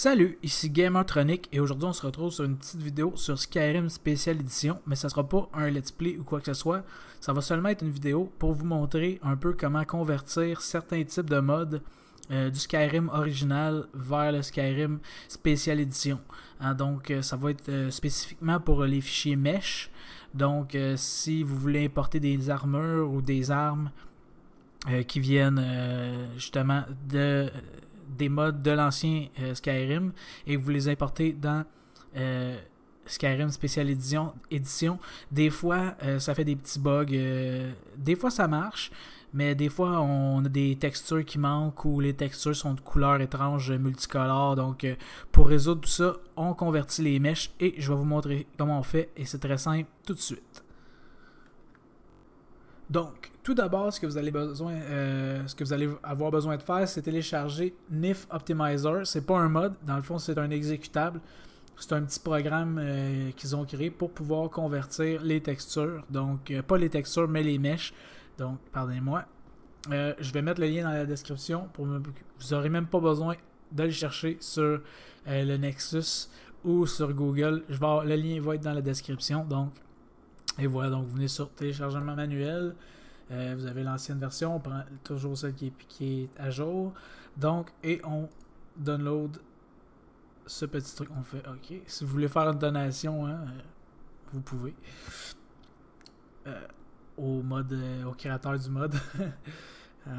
Salut, ici Gamertronic et aujourd'hui on se retrouve sur une petite vidéo sur Skyrim Special Edition, mais ça sera pas un let's play ou quoi que ce soit, ça va seulement être une vidéo pour vous montrer un peu comment convertir certains types de mods du Skyrim original vers le Skyrim Special Edition. Donc ça va être spécifiquement pour les fichiers mesh, donc si vous voulez importer des armures ou des armes qui viennent justement des mods de l'ancien Skyrim et vous les importez dans Skyrim Special Edition, des fois ça fait des petits bugs, des fois ça marche, mais des fois on a des textures qui manquent ou les textures sont de couleurs étranges multicolores. Donc pour résoudre tout ça, on convertit les meshs et je vais vous montrer comment on fait et c'est très simple tout de suite. Donc, tout d'abord, ce que vous allez avoir besoin de faire, c'est télécharger NIF Optimizer. C'est pas un mod, dans le fond, c'est un exécutable. C'est un petit programme qu'ils ont créé pour pouvoir convertir les textures. Donc, pas les textures, mais les meshs. Donc, pardonnez-moi. Je vais mettre le lien dans la description. Vous n'aurez même pas besoin d'aller chercher sur le Nexus ou sur Google. Le lien va être dans la description. Donc, et voilà, donc vous venez sur téléchargement manuel, vous avez l'ancienne version, on prend toujours celle qui est à jour, donc, et on download ce petit truc, on fait OK. Si vous voulez faire une donation, vous pouvez, au créateur du mod.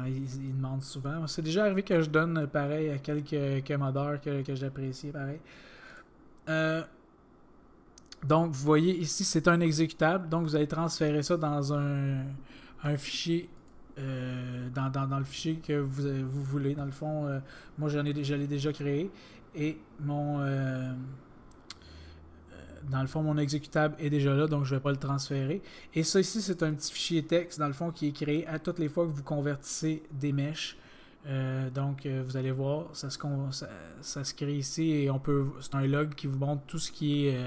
Il demande souvent, c'est déjà arrivé que je donne pareil à quelques modeurs que j'apprécie pareil. Donc, vous voyez ici, c'est un exécutable. Donc, vous allez transférer ça dans un fichier, dans le fichier que vous voulez. Dans le fond, moi, je l'ai déjà créé. Et dans le fond, mon exécutable est déjà là, donc je ne vais pas le transférer. Et ça ici, c'est un petit fichier texte, dans le fond, qui est créé à toutes les fois que vous convertissez des meshs. Donc, vous allez voir, ça se crée ici et c'est un log qui vous montre tout ce qui est...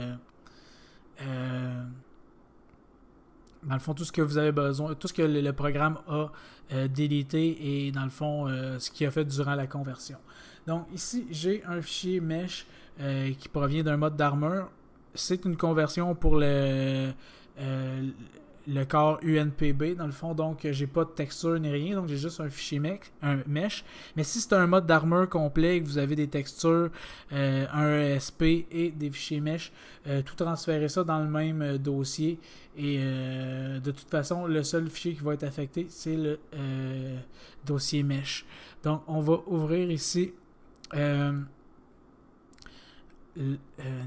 dans le fond, tout ce que vous avez besoin, tout ce que le programme a délité et dans le fond, ce qu'il a fait durant la conversion. Donc ici, j'ai un fichier mesh qui provient d'un mode d'armure. C'est une conversion pour le corps UNPB dans le fond, donc j'ai pas de texture ni rien, donc j'ai juste un fichier mesh. Mais si c'est un mode d'armure complet et que vous avez des textures, un ESP et des fichiers mesh, tout transférer ça dans le même dossier et de toute façon le seul fichier qui va être affecté c'est le dossier mesh. Donc on va ouvrir ici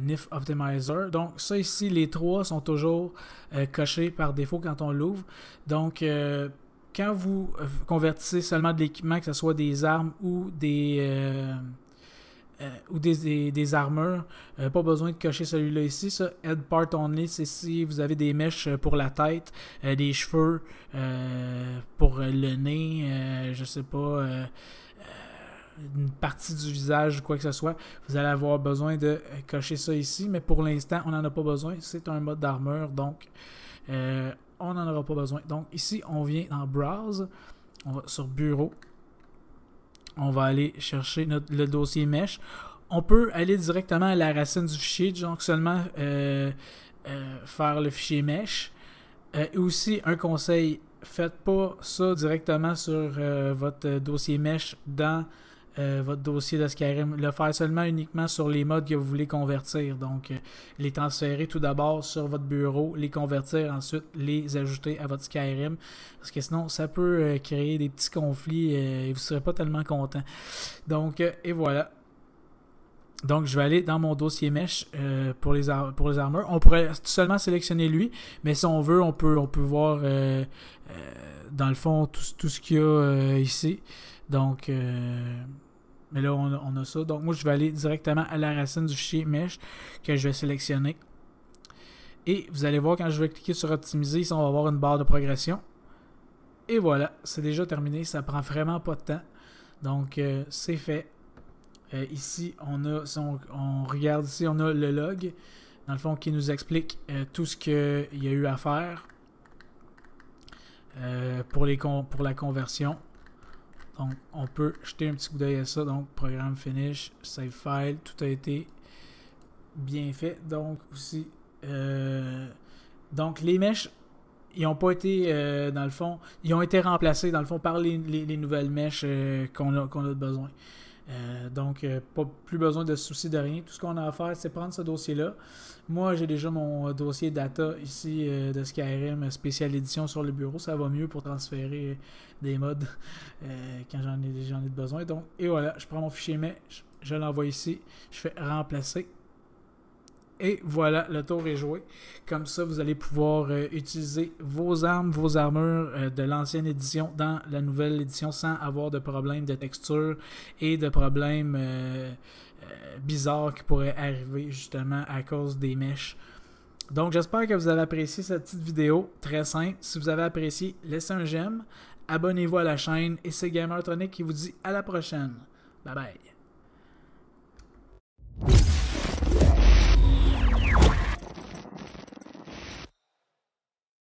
NIF Optimizer. Donc ça ici, les trois sont toujours cochés par défaut quand on l'ouvre. Donc quand vous convertissez seulement de l'équipement, que ce soit des armes ou des armures, pas besoin de cocher celui-là ici. Ça, Head Part Only, c'est si vous avez des mèches pour la tête, des cheveux, pour le nez, je sais pas, une partie du visage ou quoi que ce soit, vous allez avoir besoin de cocher ça ici, mais pour l'instant on n'en a pas besoin, c'est un mode d'armure, donc on n'en aura pas besoin. Donc ici on vient dans Browse, on va sur Bureau, on va aller chercher le dossier mesh. On peut aller directement à la racine du fichier, donc seulement faire le fichier mesh. Et aussi un conseil, faites pas ça directement sur votre dossier mesh dans votre dossier de Skyrim, le faire seulement uniquement sur les mods que vous voulez convertir. Donc les transférer tout d'abord sur votre bureau, les convertir, ensuite les ajouter à votre Skyrim, parce que sinon ça peut créer des petits conflits et vous ne serez pas tellement content. Donc et voilà. Donc, je vais aller dans mon dossier mesh pour les armures. On pourrait seulement sélectionner lui, mais si on veut, on peut voir dans le fond tout ce qu'il y a ici. Donc, mais là, on a ça. Donc, moi, je vais aller directement à la racine du fichier mesh que je vais sélectionner. Et vous allez voir, quand je vais cliquer sur optimiser, ici, on va avoir une barre de progression. Et voilà, c'est déjà terminé. Ça prend vraiment pas de temps. Donc, c'est fait. Ici, si on regarde ici, on a le log, dans le fond, qui nous explique tout ce qu'il y a eu à faire pour la conversion. Donc, on peut jeter un petit coup d'œil à ça. Donc, programme finish, save file, tout a été bien fait. Donc, aussi, donc les mèches, ils n'ont pas été, dans le fond, ils ont été remplacés, dans le fond, par les nouvelles mèches qu'on a besoin. Donc, plus besoin de se soucier de rien. Tout ce qu'on a à faire, c'est prendre ce dossier-là. Moi, j'ai déjà mon dossier data ici de Skyrim spécial édition sur le bureau. Ça va mieux pour transférer des mods quand j'en ai besoin. Donc, et voilà, je prends mon fichier mesh, je l'envoie ici, je fais remplacer. Et voilà, le tour est joué. Comme ça, vous allez pouvoir utiliser vos armes, vos armures de l'ancienne édition dans la nouvelle édition sans avoir de problème de texture et de problèmes bizarres qui pourraient arriver justement à cause des mèches. Donc, j'espère que vous avez apprécié cette petite vidéo très simple. Si vous avez apprécié, laissez un j'aime, abonnez-vous à la chaîne et c'est Gamertronic qui vous dit à la prochaine. Bye bye.